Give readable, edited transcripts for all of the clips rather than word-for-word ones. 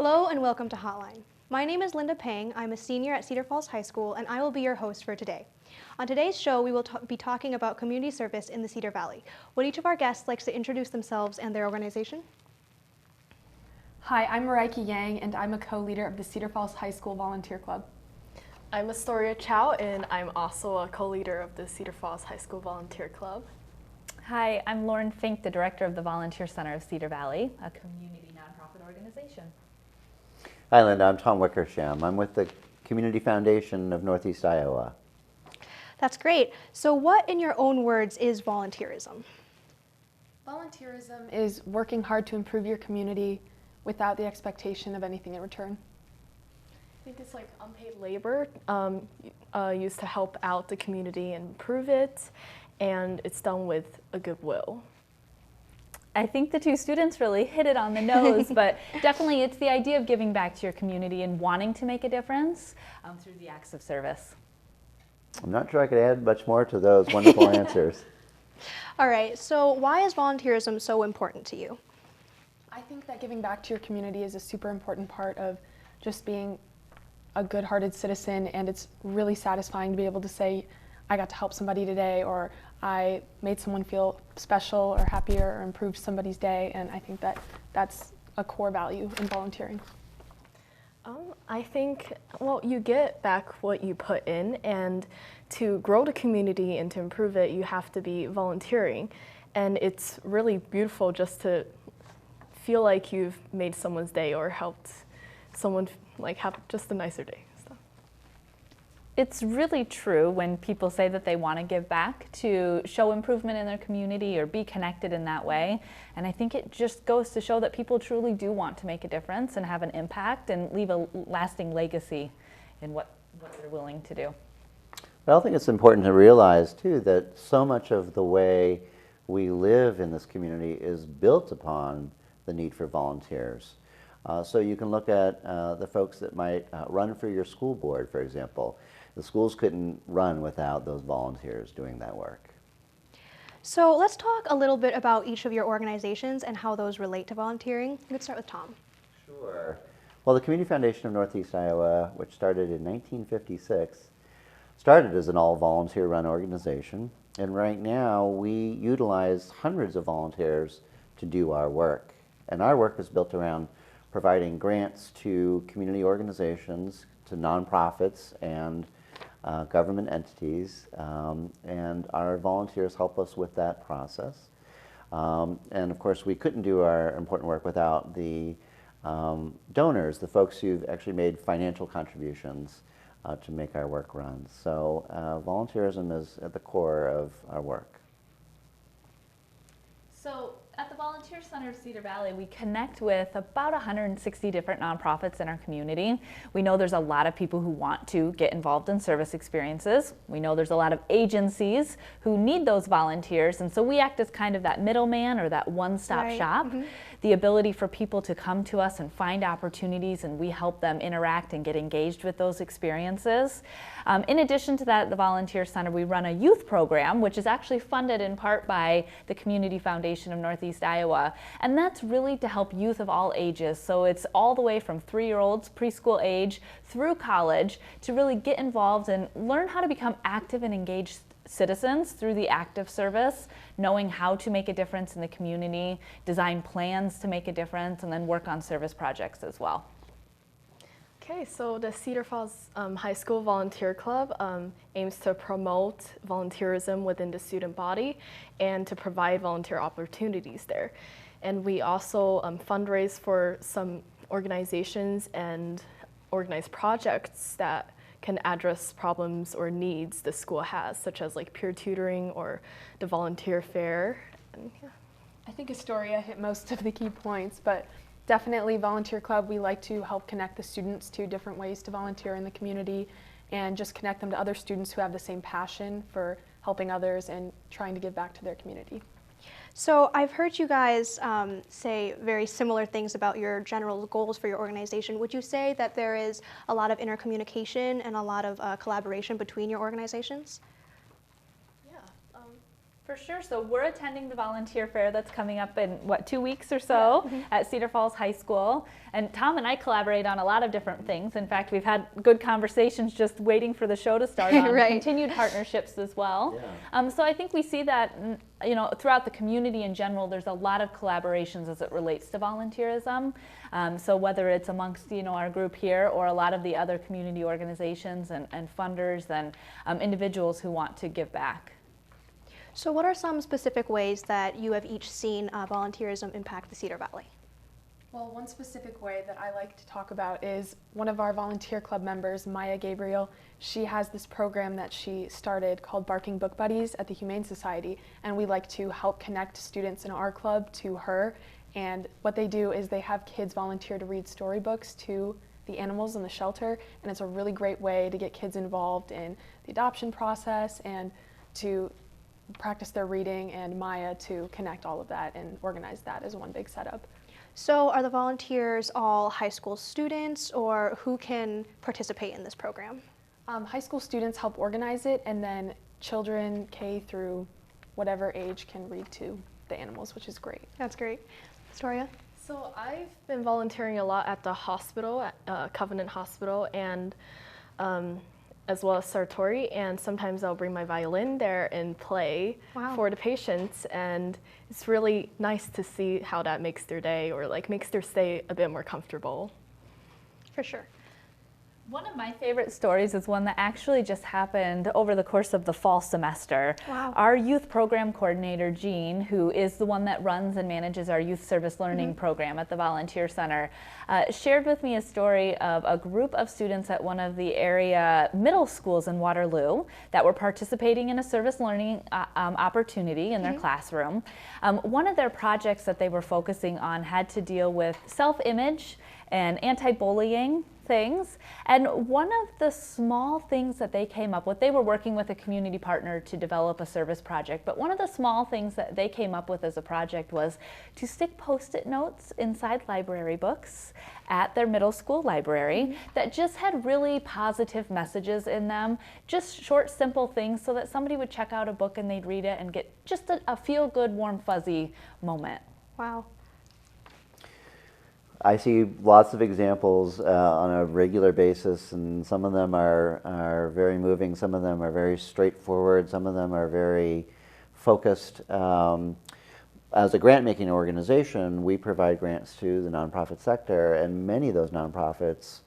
Hello and welcome to Hotline. My name is Linda Pang. I'm a senior at Cedar Falls High School and I will be your host for today. On today's show, we will be talking about community service in the Cedar Valley. Would each of our guests like to introduce themselves and their organization? Hi, I'm Maraiki Yang and I'm a co-leader of the Cedar Falls High School Volunteer Club. I'm Astoria Chow, and I'm also a co-leader of the Cedar Falls High School Volunteer Club. Hi, I'm Lauren Fink, the director of the Volunteer Center of Cedar Valley, a community nonprofit organization. Hi, Linda. I'm Tom Wickersham. I'm with the Community Foundation of Northeast Iowa. That's great. So what, in your own words, is volunteerism? Volunteerism is working hard to improve your community without the expectation of anything in return. I think it's like unpaid labor used to help out the community and improve it, and it's done with a goodwill. I think the two students really hit it on the nose, but definitely it's the idea of giving back to your community and wanting to make a difference through the acts of service. I'm not sure I could add much more to those wonderful answers. All right, so why is volunteerism so important to you? I think that giving back to your community is a super important part of just being a good-hearted citizen, and it's really satisfying to be able to say, I got to help somebody today, or I made someone feel special or happier or improved somebody's day, and I think that that's a core value in volunteering. I think, well, you get back what you put in, and to grow the community and to improve it, you have to be volunteering. And it's really beautiful just to feel like you've made someone's day or helped someone like have just a nicer day. It's really true when people say that they want to give back to show improvement in their community or be connected in that way. And I think it just goes to show that people truly do want to make a difference and have an impact and leave a lasting legacy in what they're willing to do. But I think it's important to realize, too, that so much of the way we live in this community is built upon the need for volunteers. So you can look at the folks that might run for your school board, for example. The schools couldn't run without those volunteers doing that work. So let's talk a little bit about each of your organizations and how those relate to volunteering. Let's start with Tom. Sure. Well, the Community Foundation of Northeast Iowa, which started in 1956, started as an all-volunteer run organization. And right now, we utilize hundreds of volunteers to do our work. And our work is built around providing grants to community organizations, to nonprofits, and government entities, and our volunteers help us with that process. And of course, we couldn't do our important work without the donors, the folks who've actually made financial contributions to make our work run. So volunteerism is at the core of our work. So at the Volunteer Center of Cedar Valley, we connect with about 160 different nonprofits in our community. We know there's a lot of people who want to get involved in service experiences. We know there's a lot of agencies who need those volunteers, and so we act as kind of that middleman or that one-stop shop. Mm-hmm. The ability for people to come to us and find opportunities, and we help them interact and get engaged with those experiences. In addition to that, at the Volunteer Center, we run a youth program, which is actually funded in part by the Community Foundation of Northeast Iowa, and that's really to help youth of all ages. So it's all the way from 3-year-olds, preschool age, through college, to really get involved and learn how to become active and engaged citizens through the active service, knowing how to make a difference in the community, design plans to make a difference, and then work on service projects as well. Okay, so the Cedar Falls High School Volunteer Club aims to promote volunteerism within the student body and to provide volunteer opportunities there. And we also fundraise for some organizations and organize projects that can address problems or needs the school has, such as like peer tutoring or the volunteer fair. And, yeah. I think Astoria hit most of the key points, but definitely Volunteer Club, we like to help connect the students to different ways to volunteer in the community and just connect them to other students who have the same passion for helping others and trying to give back to their community. So I've heard you guys say very similar things about your general goals for your organization. Would you say that there is a lot of intercommunication and a lot of collaboration between your organizations? Yeah. For sure. So we're attending the volunteer fair that's coming up in, what, 2 weeks or so at Cedar Falls High School. And Tom and I collaborate on a lot of different things. In fact, we've had good conversations just waiting for the show to start on continued partnerships as well. Yeah. So I think we see that, you know, throughout the community in general, there's a lot of collaborations as it relates to volunteerism. So whether it's amongst, you know, our group here or a lot of the other community organizations and funders and individuals who want to give back. So what are some specific ways that you have each seen volunteerism impact the Cedar Valley? Well, one specific way that I like to talk about is one of our volunteer club members, Maya Gabriel. She has this program that she started called Barking Book Buddies at the Humane Society, and we like to help connect students in our club to her. And what they do is they have kids volunteer to read storybooks to the animals in the shelter, and it's a really great way to get kids involved in the adoption process and to practice their reading, and Maya to connect all of that and organize that as one big setup. So are the volunteers all high school students, or who can participate in this program? High school students help organize it, and then children K through whatever age can read to the animals, which is great. That's great. Astoria? So I've been volunteering a lot at the hospital, at Covenant Hospital, and as well as Sartori, and sometimes I'll bring my violin there and play for the patients, and it's really nice to see how that makes their day, or like makes their stay a bit more comfortable. For sure. One of my favorite stories is one that actually just happened over the course of the fall semester. Wow. Our youth program coordinator, Jean, who is the one that runs and manages our youth service learning program at the Volunteer Center, shared with me a story of a group of students at one of the area middle schools in Waterloo that were participating in a service learning opportunity in their classroom. One of their projects that they were focusing on had to deal with self-image and anti-bullying things, and one of the small things that they came up with, they were working with a community partner to develop a service project, but one of the small things that they came up with as a project was to stick post-it notes inside library books at their middle school library that just had really positive messages in them, just short, simple things so that somebody would check out a book and they'd read it and get just a feel-good, warm, fuzzy moment. Wow. I see lots of examples on a regular basis, and some of them are very moving, some of them are very straightforward, some of them are very focused. As a grant-making organization, we provide grants to the nonprofit sector, and many of those nonprofits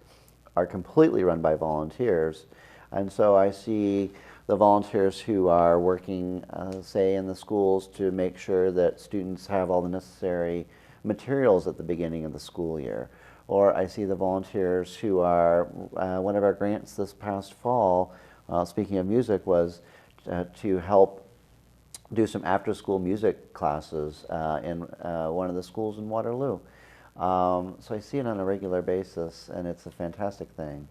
are completely run by volunteers. And so I see the volunteers who are working, say, in the schools to make sure that students have all the necessary materials at the beginning of the school year. Or I see the volunteers who are, one of our grants this past fall, speaking of music, was to help do some after-school music classes in one of the schools in Waterloo. So I see it on a regular basis, and it's a fantastic thing.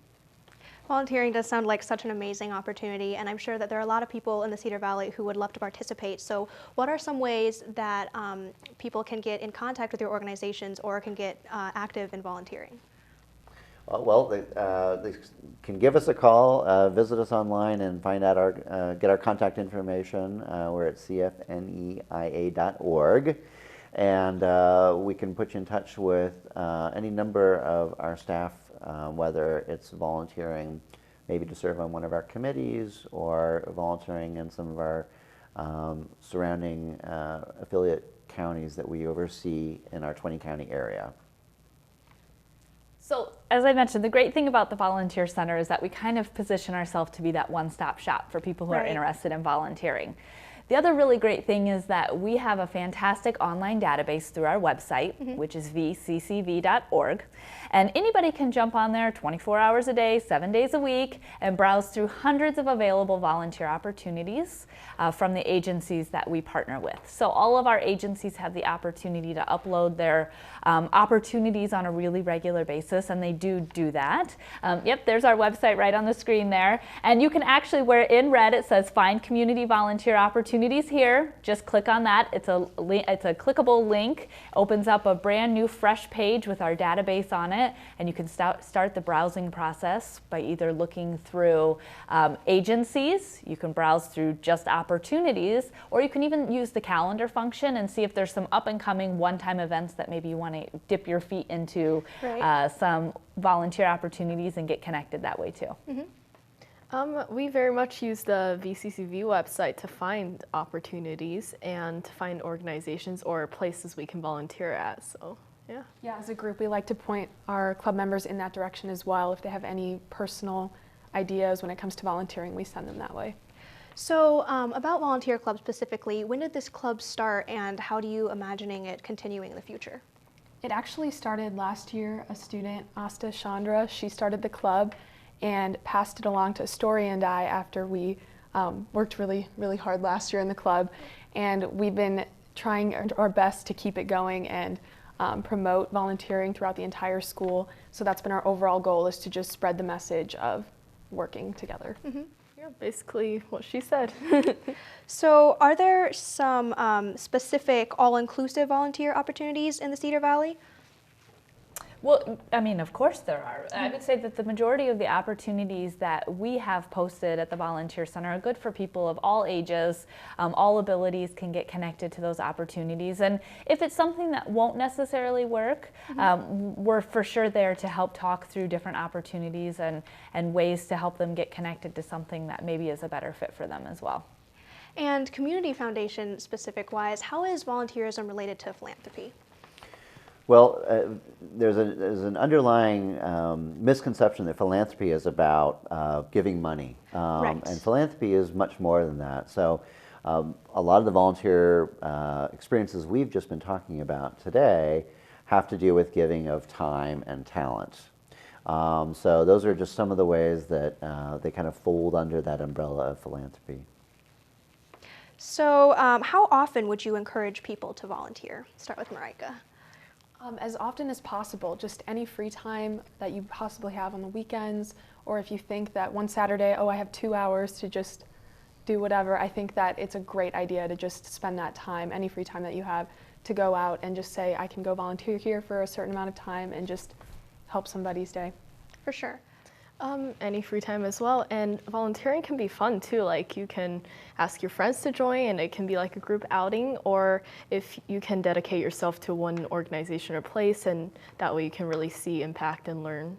Volunteering does sound like such an amazing opportunity, and I'm sure that there are a lot of people in the Cedar Valley who would love to participate. So what are some ways that people can get in contact with your organizations or can get active in volunteering? Well, they can give us a call, visit us online, and find out get our contact information. We're at cfneia.org, and we can put you in touch with any number of our staff, whether it's volunteering maybe to serve on one of our committees or volunteering in some of our surrounding affiliate counties that we oversee in our 20-county area. So, as I mentioned, the great thing about the Volunteer Center is that we kind of position ourselves to be that one-stop shop for people who are interested in volunteering. The other really great thing is that we have a fantastic online database through our website, which is vccv.org. And anybody can jump on there 24 hours a day, 7 days a week, and browse through hundreds of available volunteer opportunities from the agencies that we partner with. So all of our agencies have the opportunity to upload their opportunities on a really regular basis, and they do that. Yep, there's our website right on the screen there. And you can actually, where in red it says Find Community Volunteer Opportunities, opportunities here. Just click on that. It's a clickable link. Opens up a brand new fresh page with our database on it, and you can start the browsing process by either looking through agencies. You can browse through just opportunities, or you can even use the calendar function and see if there's some up and coming one-time events that maybe you want to dip your feet into. Right. Some volunteer opportunities and get connected that way too. We very much use the VCCV website to find opportunities and to find organizations or places we can volunteer at. So, yeah. Yeah, as a group, we like to point our club members in that direction as well. If they have any personal ideas when it comes to volunteering, we send them that way. So about Volunteer Club specifically, when did this club start and how do you imagining it continuing in the future? It actually started last year. A student, Asta Chandra, she started the club and passed it along to Story and I after we worked really, really hard last year in the club. And we've been trying our best to keep it going and promote volunteering throughout the entire school. So that's been our overall goal, is to just spread the message of working together. Yeah, basically what she said. So are there some specific all-inclusive volunteer opportunities in the Cedar Valley? Well, I mean, of course there are. I would say that the majority of the opportunities that we have posted at the Volunteer Center are good for people of all ages. All abilities can get connected to those opportunities. And if it's something that won't necessarily work, we're for sure there to help talk through different opportunities and ways to help them get connected to something that maybe is a better fit for them as well. And Community Foundation specific-wise, how is volunteerism related to philanthropy? Well, there's an underlying misconception that philanthropy is about giving money, Right. and philanthropy is much more than that. So a lot of the volunteer experiences we've just been talking about today have to do with giving of time and talent. So those are just some of the ways that they kind of fold under that umbrella of philanthropy. So how often would you encourage people to volunteer? Start with Marika. As often as possible, just any free time that you possibly have on the weekends, or if you think that one Saturday, oh, I have 2 hours to just do whatever, I think that it's a great idea to just spend that time, any free time that you have, to go out and just say, I can go volunteer here for a certain amount of time and just help somebody's day. For sure. Any free time as well, and volunteering can be fun too. Like, you can ask your friends to join and it can be like a group outing, or if you can dedicate yourself to one organization or place, and that way you can really see impact and learn.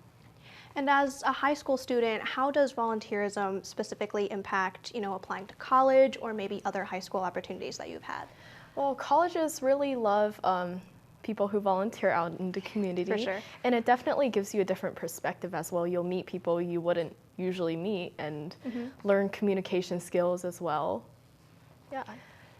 And as a high school student, how does volunteerism specifically impact, applying to college or maybe other high school opportunities that you've had? Well, colleges really love people who volunteer out in the community. For sure. And it definitely gives you a different perspective as well. You'll meet people you wouldn't usually meet and learn communication skills as well. Yeah.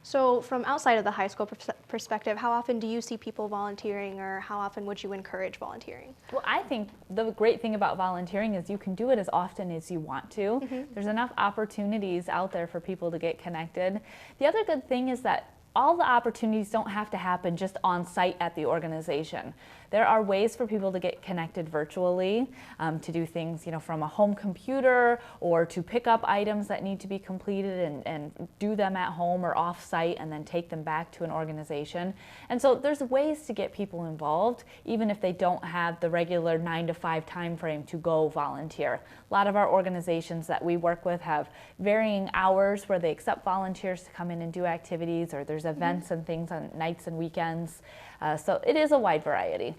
So from outside of the high school perspective, how often do you see people volunteering, or how often would you encourage volunteering? Well, I think the great thing about volunteering is you can do it as often as you want to. There's enough opportunities out there for people to get connected. The other good thing is that all the opportunities don't have to happen just on site at the organization. There are ways for people to get connected virtually, to do things, from a home computer, or to pick up items that need to be completed and do them at home or off site and then take them back to an organization. And so there's ways to get people involved, even if they don't have the regular 9 to 5 time frame to go volunteer. A lot of our organizations that we work with have varying hours where they accept volunteers to come in and do activities, or there's events and things on nights and weekends. So it is a wide variety.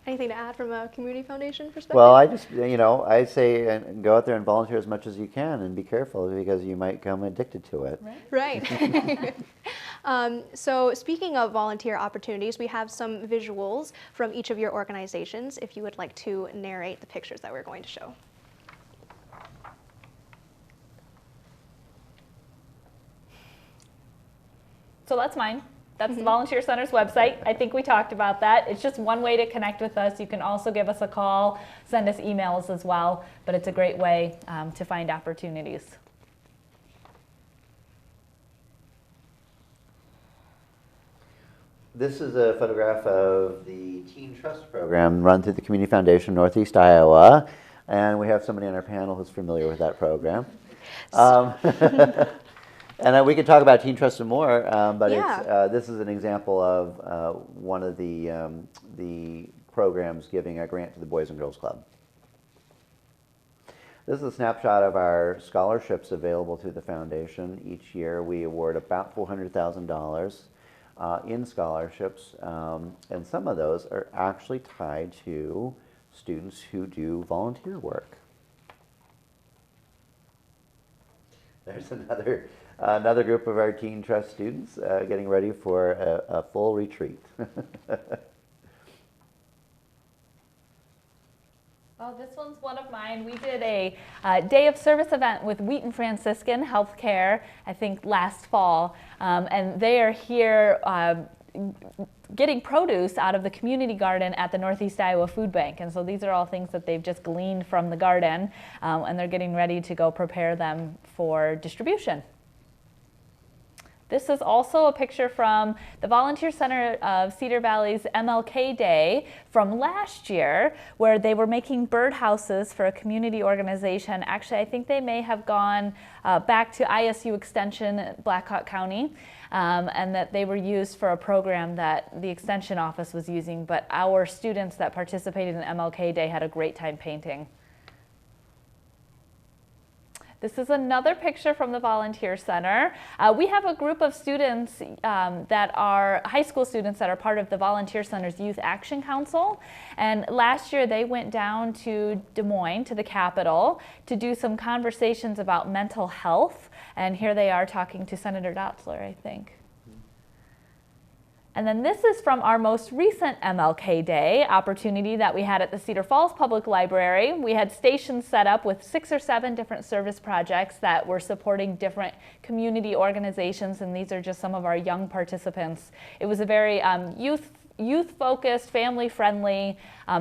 Anything to add from a Community Foundation perspective? Well, I just, I say go out there and volunteer as much as you can, and be careful because you might become addicted to it. Right. So speaking of volunteer opportunities, we have some visuals from each of your organizations, if you would like to narrate the pictures that we're going to show. So that's mine. That's the Volunteer Center's website. I think we talked about that. It's just one way to connect with us. You can also give us a call, send us emails as well, but it's a great way to find opportunities. This is a photograph of the Teen Trust program run through the Community Foundation Northeast Iowa, and we have somebody on our panel who's familiar with that program. And we could talk about Teen Trust and more, but Yeah. this is an example of one of the programs giving a grant to the Boys and Girls Club. This is a snapshot of our scholarships available through the foundation. Each year we award about $400,000 in scholarships, and some of those are actually tied to students who do volunteer work. There's another group of our Teen Trust students getting ready for a full retreat. Oh, this one's one of mine. We did a day of service event with Wheaton Franciscan Healthcare, I think last fall, and they are here getting produce out of the community garden at the Northeast Iowa Food Bank. And so these are all things that they've just gleaned from the garden, and they're getting ready to go prepare them for distribution. This is also a picture from the Volunteer Center of Cedar Valley's MLK Day from last year, where they were making birdhouses for a community organization. Actually, I think they may have gone back to ISU Extension at Blackhawk County, and that they were used for a program that the Extension office was using, but our students that participated in MLK Day had a great time painting. This is another picture from the Volunteer Center. We have a group of students that are high school students that are part of the Volunteer Center's Youth Action Council. And last year they went down to Des Moines, to the Capitol, to do some conversations about mental health. And here they are talking to Senator Dotzler, I think. And then this is from our most recent MLK Day opportunity that we had at the Cedar Falls Public Library. We had stations set up with 6 or 7 different service projects that were supporting different community organizations, and these are just some of our young participants. It was a very youth-focused, family-friendly,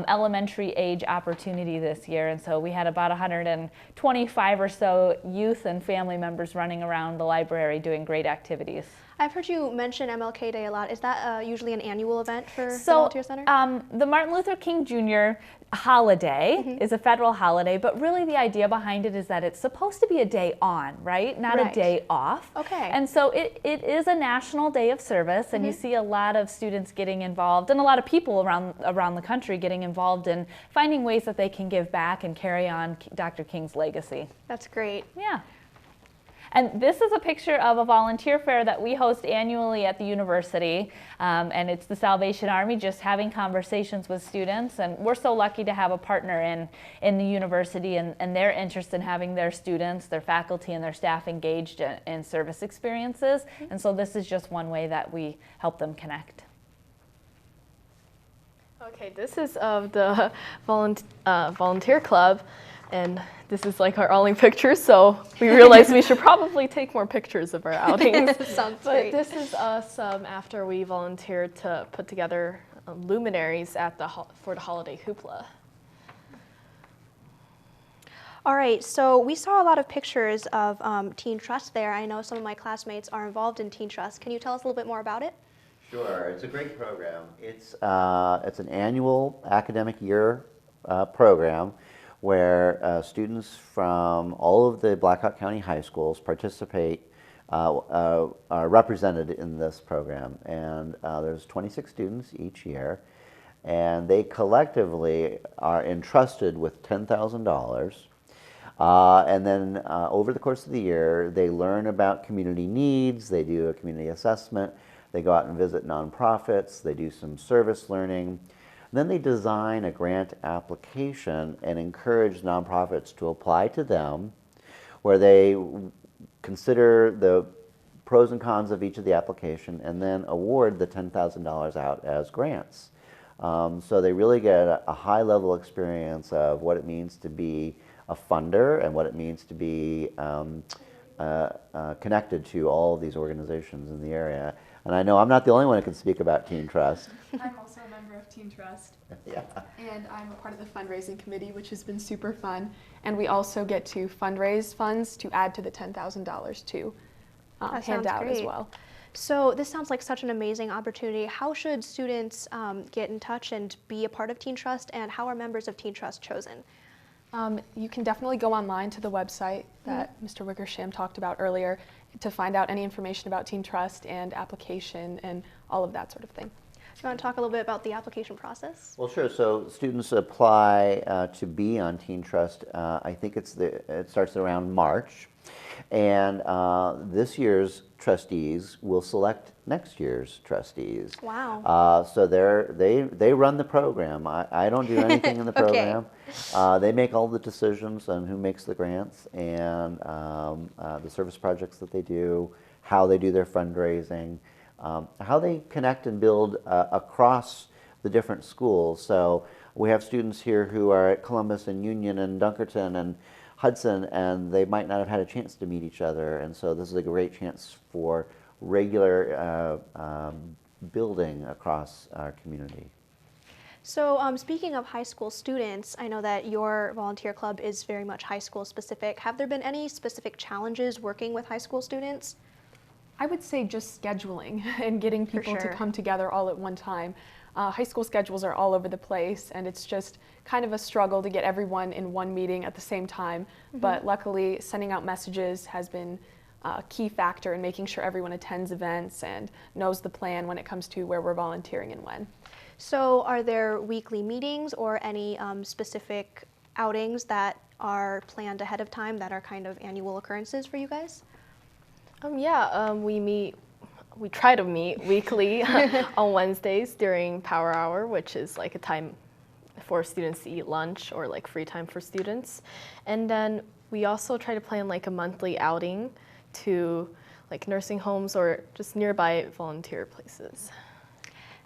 elementary age opportunity this year, and so we had about 125 or so youth and family members running around the library doing great activities. I've heard you mention MLK Day a lot. Is that usually an annual event for the Volunteer Center? The Martin Luther King Jr. holiday is a federal holiday, but really the idea behind it is that it's supposed to be a day on, right? Not a day off. Okay. And so it is a national day of service, and you see a lot of students getting involved, and a lot of people around the country getting involved in finding ways that they can give back and carry on Dr. King's legacy. That's great. Yeah. And this is a picture of a volunteer fair that we host annually at the university, and it's the Salvation Army just having conversations with students, and we're so lucky to have a partner in the university and their interest in having their students, their faculty, and their staff engaged in service experiences, and so this is just one way that we help them connect. Okay, this is of the volunteer club, and this is like our only picture, so we realized we should probably take more pictures of our outings. Sounds But great. this is us after we volunteered to put together luminaries at for the holiday hoopla. All right, so we saw a lot of pictures of Teen Trust there. I know some of my classmates are involved in Teen Trust. Can you tell us a little bit more about it? Sure, it's a great program. It's an annual academic year program where students from all of the Blackhawk County high schools participate, are represented in this program. And there's 26 students each year, and they collectively are entrusted with $10,000. And then over the course of the year, they learn about community needs, they do a community assessment, they go out and visit nonprofits, they do some service learning. Then they design a grant application and encourage nonprofits to apply to them, where they consider the pros and cons of each of the application and then award the $10,000 out as grants. So they really get a high level experience of what it means to be a funder and what it means to be connected to all of these organizations in the area. And I know I'm not the only one who can speak about Teen Trust. I'm also a member of Teen Trust. Yeah. And I'm a part of the fundraising committee, which has been super fun. And we also get to fundraise funds to add to the $10,000 to hand out as well. So this sounds like such an amazing opportunity. How should students get in touch and be a part of Teen Trust, and how are members of Teen Trust chosen? You can definitely go online to the website that Mr. Wickersham talked about earlier, to find out any information about Teen Trust and application and all of that sort of thing. Do you want to talk a little bit about the application process? Well, sure. So students apply to be on Teen Trust. I think it starts around March, and this year's trustees will select next year's trustees. Wow. So they run the program. I don't do anything in the program. They make all the decisions on who makes the grants and the service projects that they do, how they do their fundraising. How they connect and build across the different schools. So we have students here who are at Columbus and Union and Dunkerton and Hudson, and they might not have had a chance to meet each other. And so this is a great chance for regular building across our community. So speaking of high school students, I know that your volunteer club is very much high school specific. Have there been any specific challenges working with high school students? I would say just scheduling and getting people to come together all at one time. High school schedules are all over the place, and it's just kind of a struggle to get everyone in one meeting at the same time. But luckily, sending out messages has been a key factor in making sure everyone attends events and knows the plan when it comes to where we're volunteering and when. So are there weekly meetings or any specific outings that are planned ahead of time that are kind of annual occurrences for you guys? We try to meet weekly on Wednesdays during Power Hour, which is like a time for students to eat lunch or like free time for students. And then we also try to plan like a monthly outing to like nursing homes or just nearby volunteer places.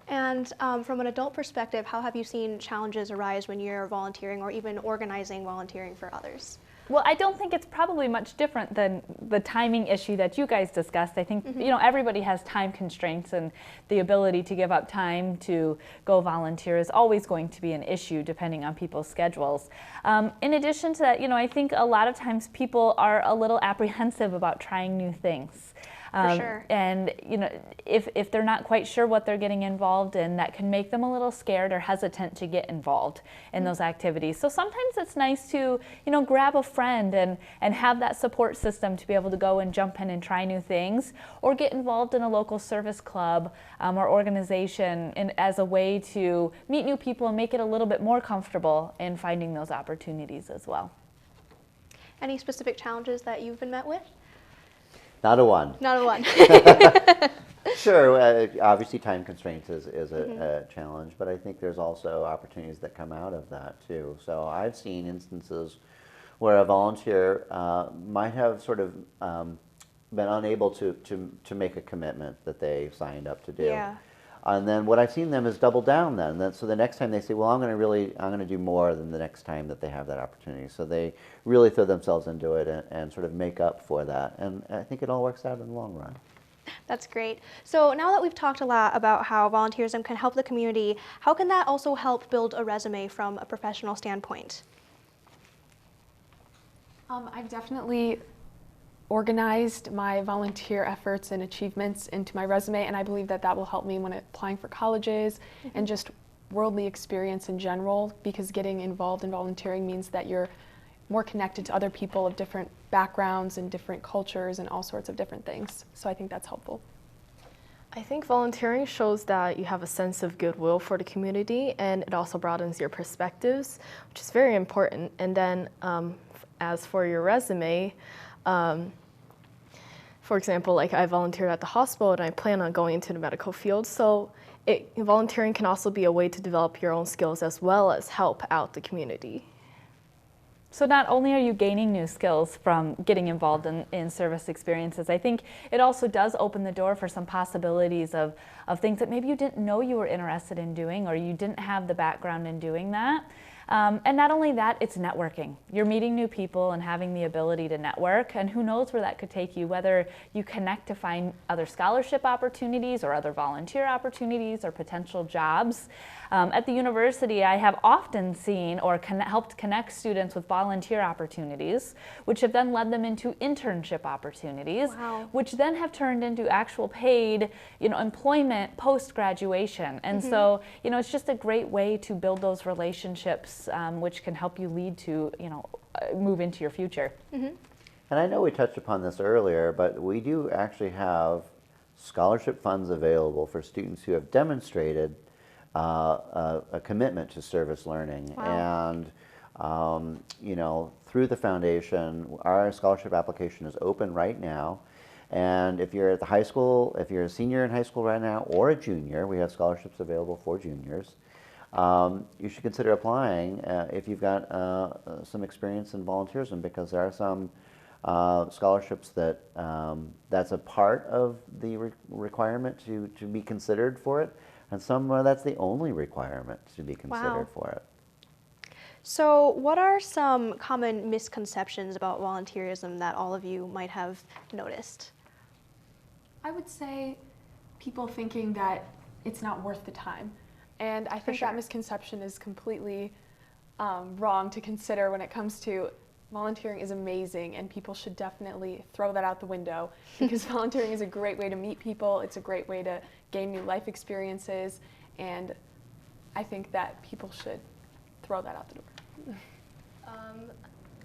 And from an adult perspective, how have you seen challenges arise when you're volunteering or even organizing volunteering for others? Well, I don't think it's probably much different than the timing issue that you guys discussed. I think, you know, everybody has time constraints, and the ability to give up time to go volunteer is always going to be an issue depending on people's schedules. In addition to that, you know, I think a lot of times people are a little apprehensive about trying new things. For sure. And you know, if they're not quite sure what they're getting involved in, that can make them a little scared or hesitant to get involved in those activities. So sometimes it's nice to, you know, grab a friend and have that support system to be able to go and jump in and try new things, or get involved in a local service club or organization as a way to meet new people and make it a little bit more comfortable in finding those opportunities as well. Any specific challenges that you've been met with? Not a one. Not a one. Sure, obviously time constraints is a challenge, but I think there's also opportunities that come out of that too. So I've seen instances where a volunteer might have sort of been unable to make a commitment that they signed up to do. Yeah. And then what I've seen them is double down then. So the next time they say, well, I'm going to do more than the next time that they have that opportunity. So they really throw themselves into it and sort of make up for that. And I think it all works out in the long run. That's great. So now that we've talked a lot about how volunteerism can help the community, how can that also help build a resume from a professional standpoint? I've definitely organized my volunteer efforts and achievements into my resume, and I believe that that will help me when applying for colleges and just worldly experience in general, because getting involved in volunteering means that you're more connected to other people of different backgrounds and different cultures and all sorts of different things. So I think that's helpful. I think volunteering shows that you have a sense of goodwill for the community, and it also broadens your perspectives, which is very important. And then as for your resume, for example, like I volunteered at the hospital and I plan on going into the medical field. So volunteering can also be a way to develop your own skills as well as help out the community. So not only are you gaining new skills from getting involved in service experiences, I think it also does open the door for some possibilities of things that maybe you didn't know you were interested in doing, or you didn't have the background in doing that. And not only that, it's networking. You're meeting new people and having the ability to network, and who knows where that could take you, whether you connect to find other scholarship opportunities or other volunteer opportunities or potential jobs. At the university, I have often seen or helped connect students with volunteer opportunities, which have then led them into internship opportunities, which then have turned into actual paid, employment post-graduation. And so, it's just a great way to build those relationships, which can help you lead to, move into your future. And I know we touched upon this earlier, but we do actually have scholarship funds available for students who have demonstrated a commitment to service learning. Wow. And you know, through the foundation, our scholarship application is open right now. And if you're at the high school, if you're a senior in high school right now or a junior, we have scholarships available for juniors. You should consider applying if you've got some experience in volunteerism, because there are some scholarships that that's a part of the requirement to be considered for it, and some that's the only requirement to be considered Wow. for it. So what are some common misconceptions about volunteerism that all of you might have noticed? I would say people thinking that it's not worth the time. And I think sure. that misconception is completely wrong to consider when it comes to volunteering is amazing, and people should definitely throw that out the window, because volunteering is a great way to meet people, it's a great way to gain new life experiences, and I think that people should throw that out the door.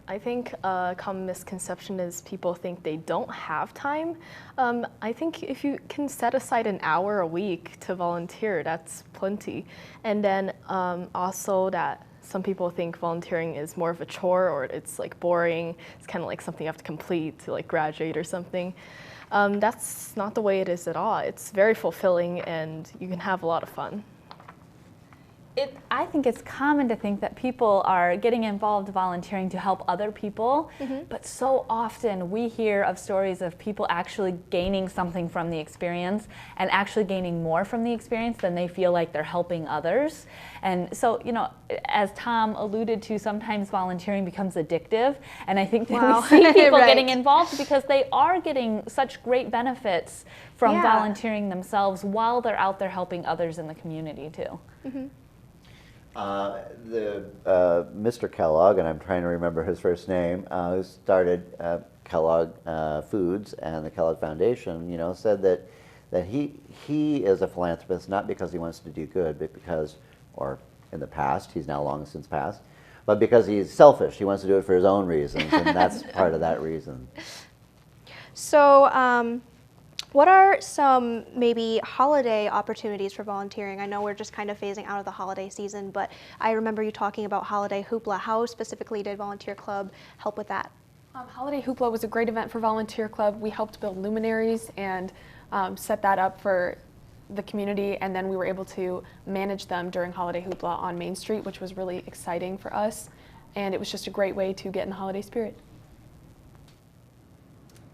I think a common misconception is people think they don't have time. I think if you can set aside an hour a week to volunteer, that's plenty. And then also that some people think volunteering is more of a chore, or it's like boring. It's kind of like something you have to complete to like graduate or something. That's not the way it is at all. It's very fulfilling, and you can have a lot of fun. I think it's common to think that people are getting involved volunteering to help other people, but so often we hear of stories of people actually gaining something from the experience and actually gaining more from the experience than they feel like they're helping others. And so, you know, as Tom alluded to, sometimes volunteering becomes addictive, and I think that Wow. we see people Right. getting involved because they are getting such great benefits from Yeah. volunteering themselves while they're out there helping others in the community too. Mr. Kellogg, and I'm trying to remember his first name, who started Kellogg Foods and the Kellogg Foundation, you know, said that he is a philanthropist not because he wants to do good, but because, or in the past, he's now long since passed, but because he's selfish. He wants to do it for his own reasons, and that's part of that reason. So what are some maybe holiday opportunities for volunteering? I know we're just kind of phasing out of the holiday season, but I remember you talking about Holiday Hoopla. How specifically did Volunteer Club help with that? Holiday Hoopla was a great event for Volunteer Club. We helped build luminaries and set that up for the community, and then we were able to manage them during Holiday Hoopla on Main Street, which was really exciting for us, and it was just a great way to get in the holiday spirit.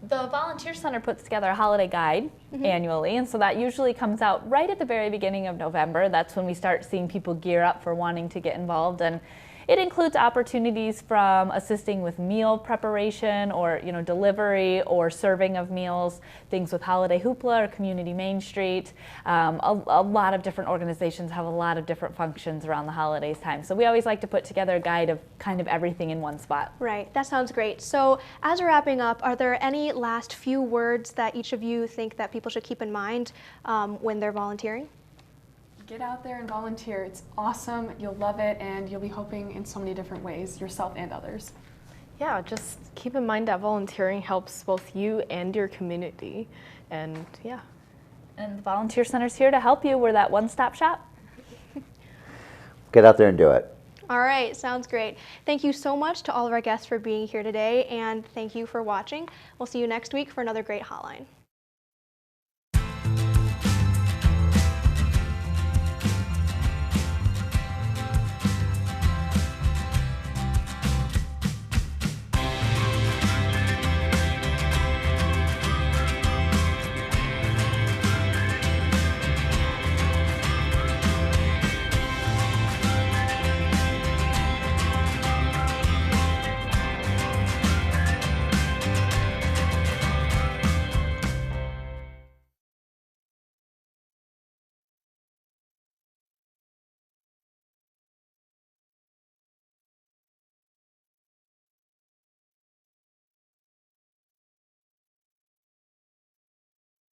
The Volunteer Center puts together a holiday guide annually, and so that usually comes out right at the very beginning of November. That's when we start seeing people gear up for wanting to get involved, and it includes opportunities from assisting with meal preparation, or delivery or serving of meals, things with Holiday Hoopla or Community Main Street. A lot of different organizations have a lot of different functions around the holidays time, so we always like to put together a guide of kind of everything in one spot. Right, that sounds great. So as we're wrapping up, are there any last few words that each of you think that people should keep in mind when they're volunteering? Get out there and volunteer. It's awesome, you'll love it, and you'll be helping in so many different ways, yourself and others. Yeah, just keep in mind that volunteering helps both you and your community, and yeah. And the Volunteer Center's here to help you. We're that one-stop shop. Get out there and do it. All right, sounds great. Thank you so much to all of our guests for being here today, and thank you for watching. We'll see you next week for another great Hotline.